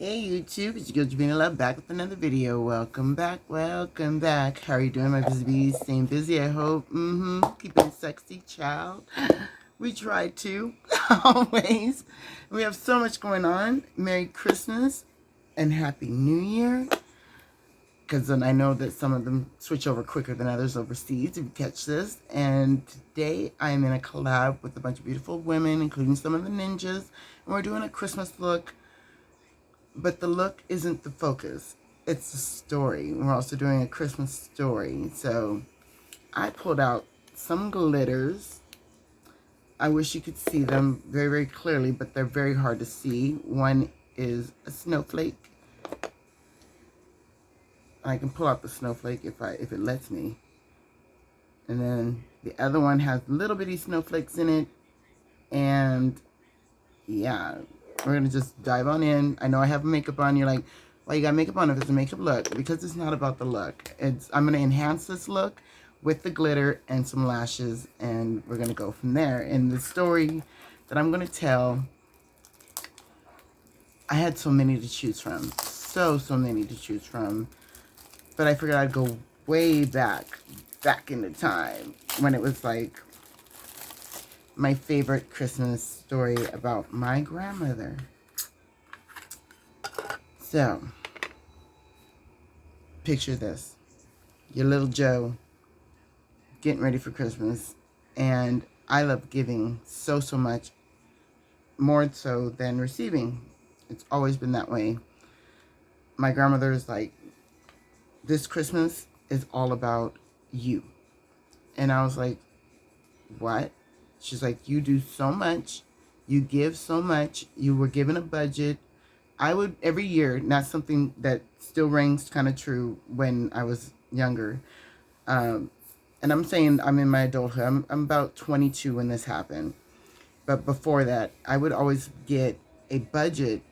Hey YouTube, it's your girl Javina Love back with another video. Welcome back, welcome back. How are you doing, my busy bees? Staying busy, I hope. Keeping sexy, child. We try to, always. We have so much going on. Merry Christmas and Happy New Year. Because then I know that some of them switch over quicker than others overseas, if you catch this. And today I am in a collab with a bunch of beautiful women, including some of the ninjas. And we're doing a Christmas look. But the look isn't the focus. It's the story. We're also doing a Christmas story. So I pulled out some glitters. I wish you could see them very, very clearly, but they're very hard to see. One is a snowflake. I can pull out the snowflake if it lets me. And then the other one has little bitty snowflakes in it. And yeah, we're going to just dive on in. I know I have makeup on. You're like, why you got makeup on if it's a makeup look? Because it's not about the look. I'm going to enhance this look with the glitter and some lashes, and we're going to go from there. And the story that I'm going to tell, I had so many to choose from. So many to choose from. But I figured I'd go way back in the time when it was like my favorite Christmas story about my grandmother. So, picture this. Your little Joe getting ready for Christmas. And I love giving so much, more so than receiving. It's always been that way. My grandmother is like, this Christmas is all about you. And I was like, what? She's like, you do so much. You give so much. You were given a budget. I would, every year, not something that still rings kind of true when I was younger. And I'm saying I'm in my adulthood. I'm about 22 when this happened. But before that, I would always get a budget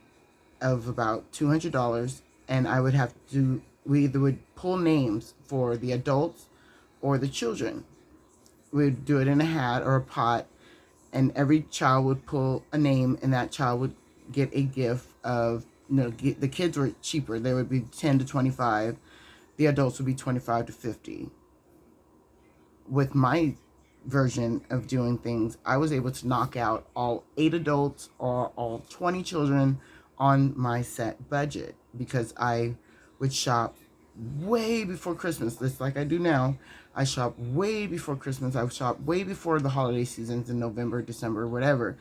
of about $200. And I would have to, we either would pull names for the adults or the children. We'd do it in a hat or a pot. And every child would pull a name, and that child would get a gift of, the kids were cheaper. They would be 10 to 25. The adults would be 25 to 50. With my version of doing things, I was able to knock out all 8 adults or all 20 children on my set budget because I would shop way before Christmas, just like I do now. I shop way before Christmas. I shop way before the holiday seasons in November, December, whatever.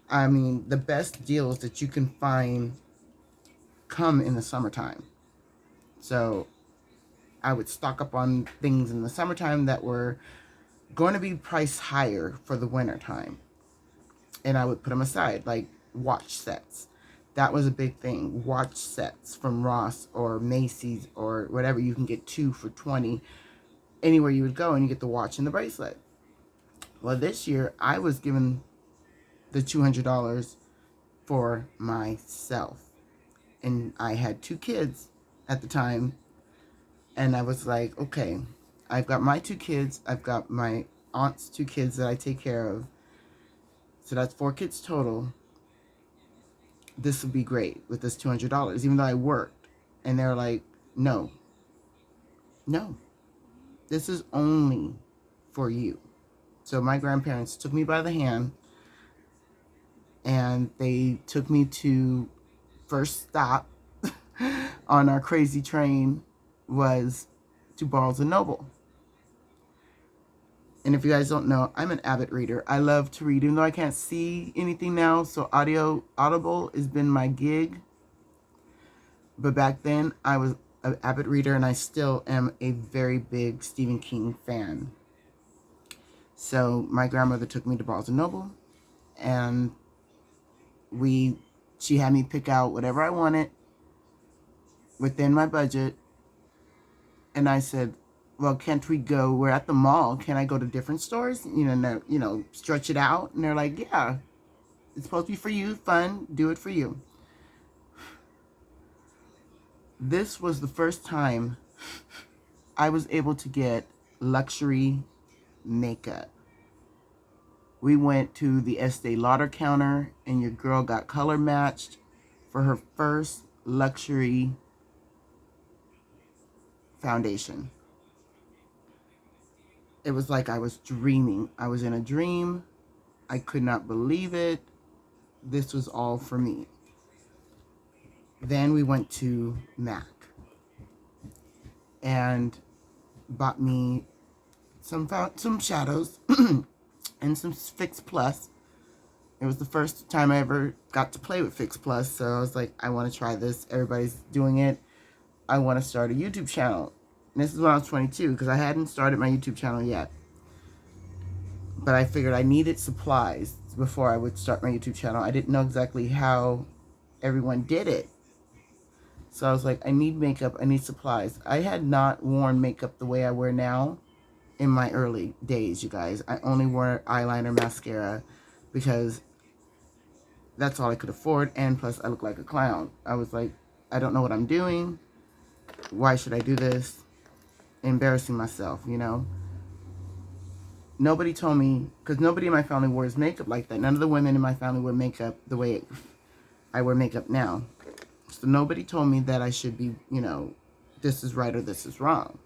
I mean, the best deals that you can find come in the summertime. So I would stock up on things in the summertime that were going to be priced higher for the winter time. And I would put them aside, like watch sets. That was a big thing. Watch sets from Ross or Macy's or whatever. You can get 2 for $20 anywhere you would go, and you get the watch and the bracelet. Well, this year I was given the $200 for myself. And I had 2 kids at the time. And I was like, okay, I've got my 2 kids. I've got my aunt's 2 kids that I take care of. So that's 4 kids total. This would be great with this $200, even though I worked. And they're like, no, this is only for you. So my grandparents took me by the hand, and they took me to first stop on our crazy train was to Barnes & Noble. And if you guys don't know, I'm an avid reader. I love to read, even though I can't see anything now. So Audible has been my gig. But back then, I was an avid reader, and I still am a very big Stephen King fan. So my grandmother took me to Barnes & Noble, and she had me pick out whatever I wanted within my budget. And I said, well, can't we go, we're at the mall, can I go to different stores? Stretch it out. And they're like, yeah, it's supposed to be for you, fun, do it for you. This was the first time I was able to get luxury makeup. We went to the Estee Lauder counter, and your girl got color matched for her first luxury foundation. It was like I was dreaming. I was in a dream. I could not believe it. This was all for me. Then we went to MAC and bought me some shadows and some Fix Plus. It was the first time I ever got to play with Fix Plus, so I was like, I want to try this. Everybody's doing it. I want to start a YouTube channel. And this is when I was 22, because I hadn't started my YouTube channel yet. But I figured I needed supplies before I would start my YouTube channel. I didn't know exactly how everyone did it. So I was like, I need makeup, I need supplies. I had not worn makeup the way I wear now in my early days, you guys. I only wore eyeliner, mascara, because that's all I could afford, and plus I look like a clown. I was like, I don't know what I'm doing. Why should I do this? Embarrassing myself, you know? Nobody told me, because nobody in my family wears makeup like that. None of the women in my family wear makeup the way I wear makeup now. So nobody told me that I should be, you know, this is right or this is wrong.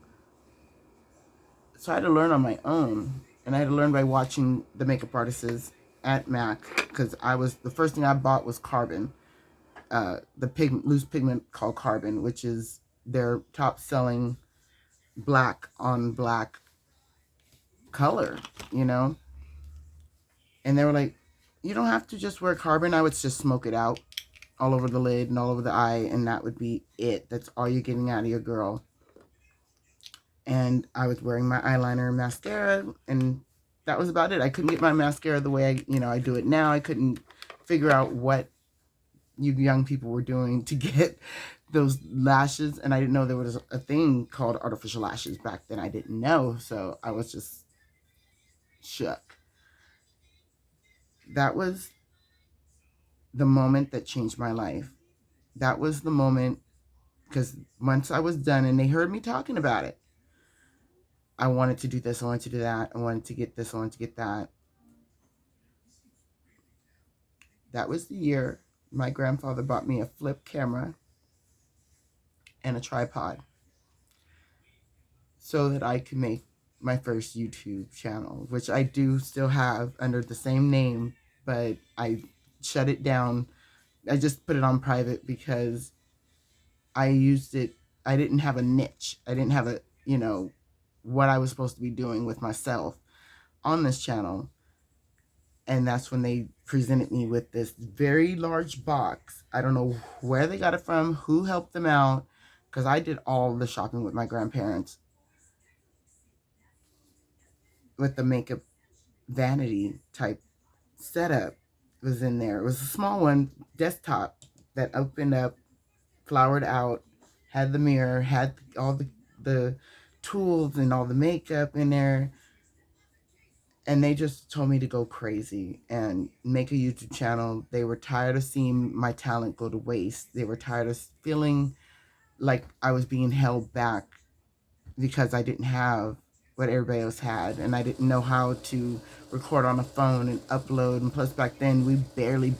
So I had to learn on my own. And I had to learn by watching the makeup artists at MAC, because the first thing I bought was Carbon. The loose pigment called Carbon, which is their top selling black on black color, you know? And they were like, you don't have to just wear Carbon. I would just smoke it out all over the lid and all over the eye, and that would be it. That's all you're getting out of your girl. And I was wearing my eyeliner and mascara, and that was about it. I couldn't get my mascara the way I do it now. I couldn't figure out what you young people were doing to get those lashes, and I didn't know there was a thing called artificial lashes back then. I didn't know, so I was just shook. That was the moment that changed my life. That was the moment, because once I was done and they heard me talking about it, I wanted to do this, I wanted to do that, I wanted to get this, I wanted to get that. That was the year my grandfather bought me a flip camera and a tripod so that I could make my first YouTube channel, which I do still have under the same name, but I shut it down. I just put it on private because I used it. I didn't have a niche. I didn't have what I was supposed to be doing with myself on this channel. And that's when they presented me with this very large box. I don't know where they got it from, who helped them out, because I did all the shopping with my grandparents with the makeup vanity type setup was in there. It was a small one, desktop, that opened up, flowered out, had the mirror, had all the tools and all the makeup in there. And they just told me to go crazy and make a YouTube channel. They were tired of seeing my talent go to waste. They were tired of feeling like I was being held back because I didn't have what everybody else had, and I didn't know how to record on a phone and upload. And plus back then we barely,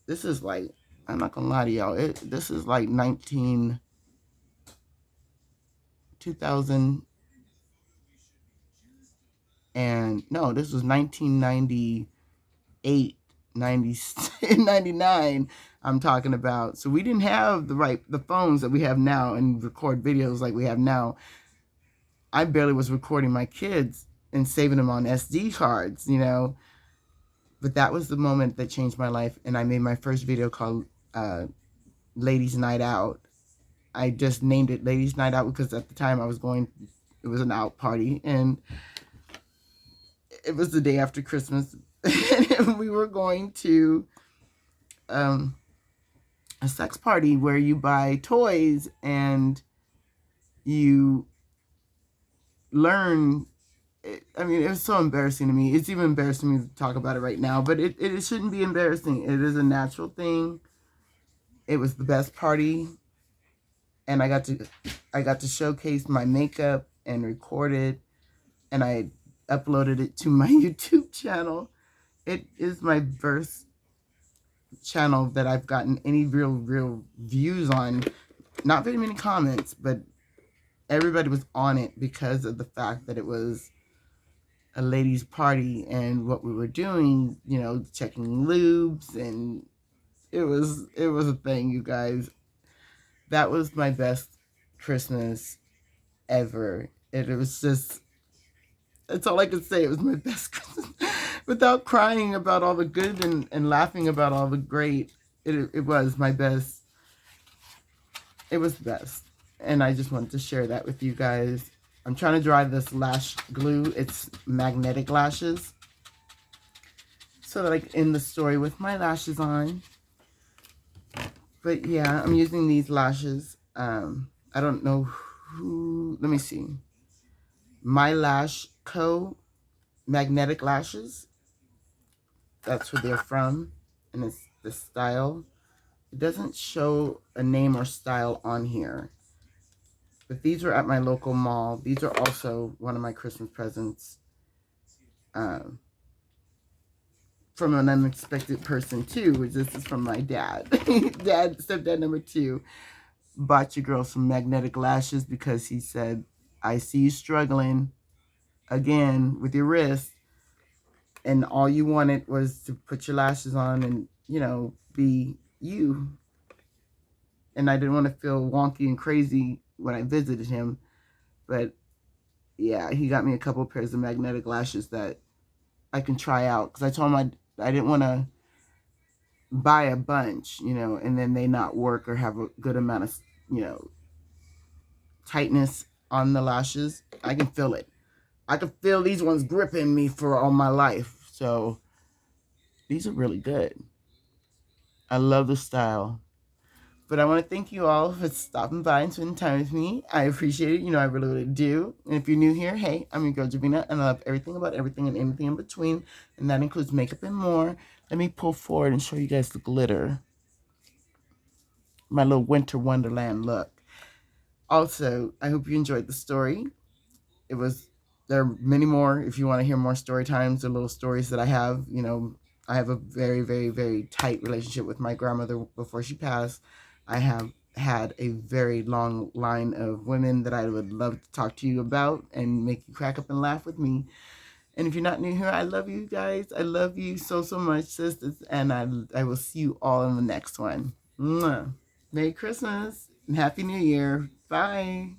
this is like, I'm not gonna lie to y'all, this is like 2000, and no, this was 1998, 90, 99 I'm talking about. So we didn't have the phones that we have now and record videos like we have now. I barely was recording my kids and saving them on SD cards, But that was the moment that changed my life, and I made my first video called Ladies Night Out. I just named it Ladies Night Out because at the time it was an out party, and it was the day after Christmas, and we were going to a sex party where you buy toys and you learn. I mean, it was so embarrassing to me. It's even embarrassing me to talk about it right now, but it shouldn't be embarrassing. It is a natural thing. It was the best party, and I got to showcase my makeup and record it, and I uploaded it to my YouTube channel. It is my first channel that I've gotten any real views on. Not very many comments, but everybody was on it because of the fact that it was a ladies' party and what we were doing, you know, checking lubes, and it was a thing, you guys. That was my best Christmas ever. It was just, that's all I could say. It was my best Christmas without crying about all the good and laughing about all the great. It was my best. It was the best. And I just wanted to share that with you guys. I'm trying to dry this lash glue. It's magnetic lashes, so that I can end the story with my lashes on. But yeah, I'm using these lashes. I don't know who, let me see. My Lash Co. Magnetic Lashes. That's who they're from. And it's the style. It doesn't show a name or style on here. But these were at my local mall. These are also one of my Christmas presents. Um, from an unexpected person too, which this is from my dad. Stepdad number 2. Bought your girl some magnetic lashes because he said, I see you struggling again with your wrist, and all you wanted was to put your lashes on and, you know, be you. And I didn't want to feel wonky and crazy when I visited him. But yeah, he got me a couple pairs of magnetic lashes that I can try out, because I told him I didn't want to buy a bunch, you know, and then they not work or have a good amount of, you know, tightness on the lashes. I can feel it. I can feel these ones gripping me for all my life. So these are really good. I love the style. But I want to thank you all for stopping by and spending time with me. I appreciate it. You know, I really, really do. And if you're new here, hey, I'm your girl, Javina, and I love everything about everything and anything in between. And that includes makeup and more. Let me pull forward and show you guys the glitter. My little winter wonderland look. Also, I hope you enjoyed the story. There are many more. If you want to hear more story times or little stories that I have, you know, I have a very tight relationship with my grandmother before she passed. I have had a very long line of women that I would love to talk to you about and make you crack up and laugh with me. And if you're not new here, I love you guys. I love you so much, sisters. And I will see you all in the next one. Mwah. Merry Christmas and Happy New Year. Bye.